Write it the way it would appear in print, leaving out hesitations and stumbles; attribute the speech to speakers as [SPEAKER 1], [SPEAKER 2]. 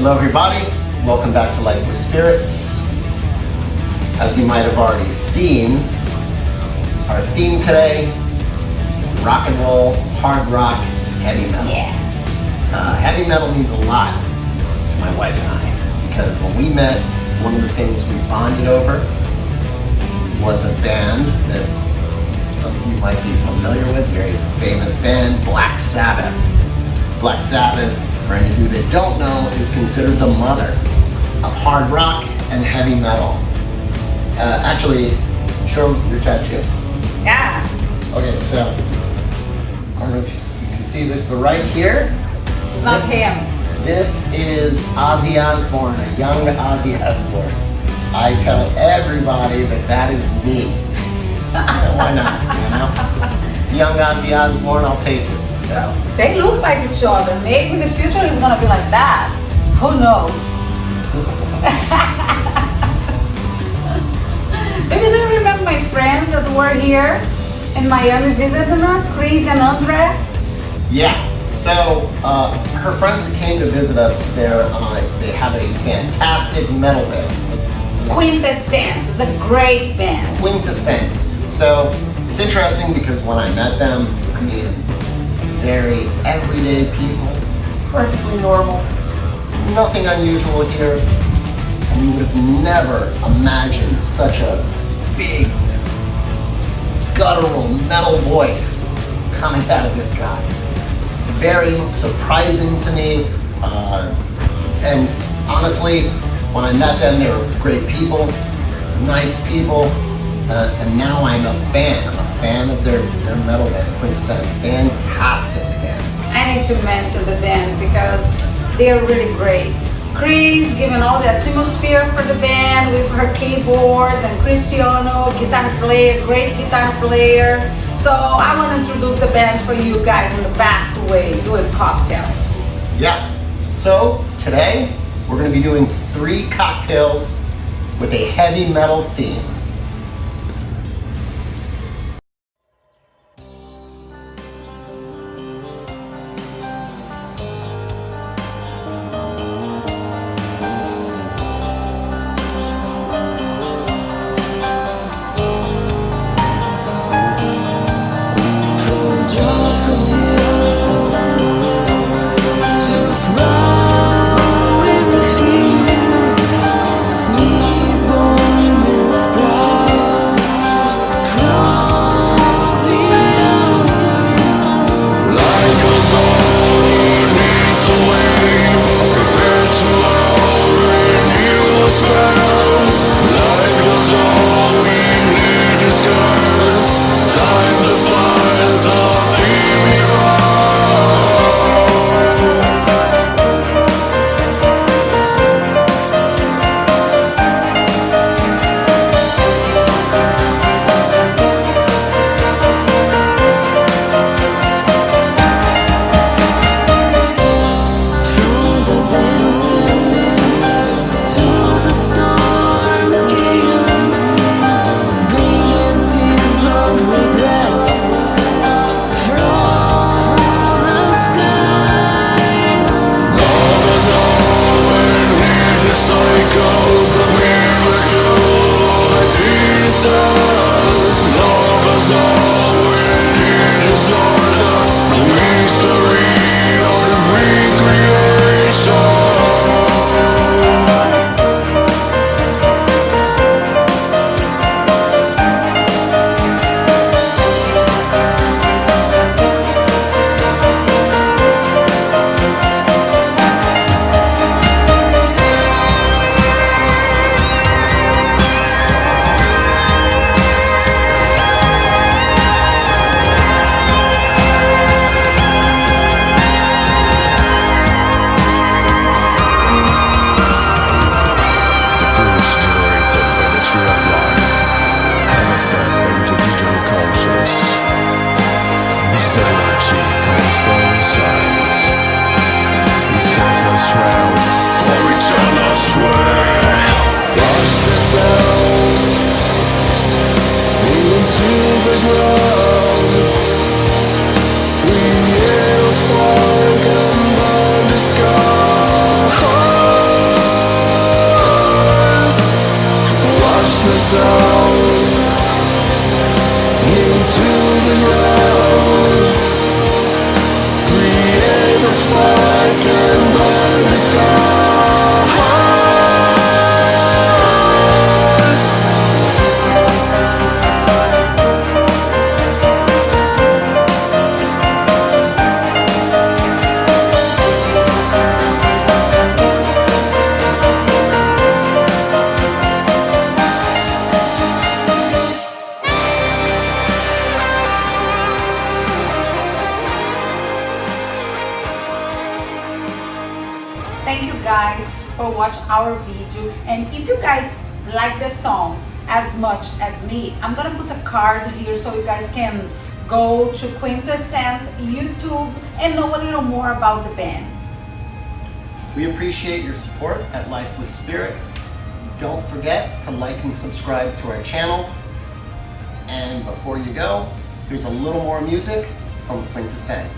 [SPEAKER 1] Hello everybody, welcome back to Life with Spirits. As you might have already seen, our theme today is rock and roll, hard rock, heavy metal.
[SPEAKER 2] Yeah.
[SPEAKER 1] Heavy metal means a lot to my wife and I, because when we met, one of the things we bonded over was a band that some of you might be familiar with, very famous band, Black Sabbath. Black Sabbath, for any of you that don't know, is considered the mother of hard rock and heavy metal. Actually, show your tattoo.
[SPEAKER 2] Yeah.
[SPEAKER 1] Okay, so I don't know if you can see this, but right here,
[SPEAKER 2] It's not him.
[SPEAKER 1] this is Ozzy Osbourne, a young Ozzy Osbourne. I tell everybody that that is me. Why not, you know? Young Ozzy Osbourne, I'll take it. So.
[SPEAKER 2] They look like each other. Maybe in the future it's gonna be like that. Who knows? Maybe do you remember my friends that were here in Miami visiting us, Chris and Andre?
[SPEAKER 1] Yeah. So her friends that came to visit us there, they have a fantastic metal band.
[SPEAKER 2] Quintessent. It's a great band.
[SPEAKER 1] Quintessent. So it's interesting because when I met them, I mean, very everyday people, perfectly normal, nothing unusual here, and you would have never imagined such a big, guttural metal voice coming out of this guy. Very surprising to me, and honestly, when I met them, they were great people, nice people, and now I'm a fan. I'm a fan of their metal band, Quintessent. Fantastic band.
[SPEAKER 2] I need to mention the band because they're really great. Chris giving all the atmosphere for the band with her keyboards, and Cristiano, guitar player, great guitar player. So I want to introduce the band for you guys in the best way, doing cocktails.
[SPEAKER 1] Yeah, so today we're going to be doing 3 cocktails with a heavy metal theme.
[SPEAKER 3] open road. Create a spark and burn the stars.
[SPEAKER 2] Thank you guys for watching our video, and if you guys like the songs as much as me, I'm gonna put a card here so you guys can go to Quintessent YouTube and know a little more about the band.
[SPEAKER 1] We appreciate your support at Life with Spirits. Don't forget to like and subscribe to our channel. And before you go, here's a little more music from Quintessent.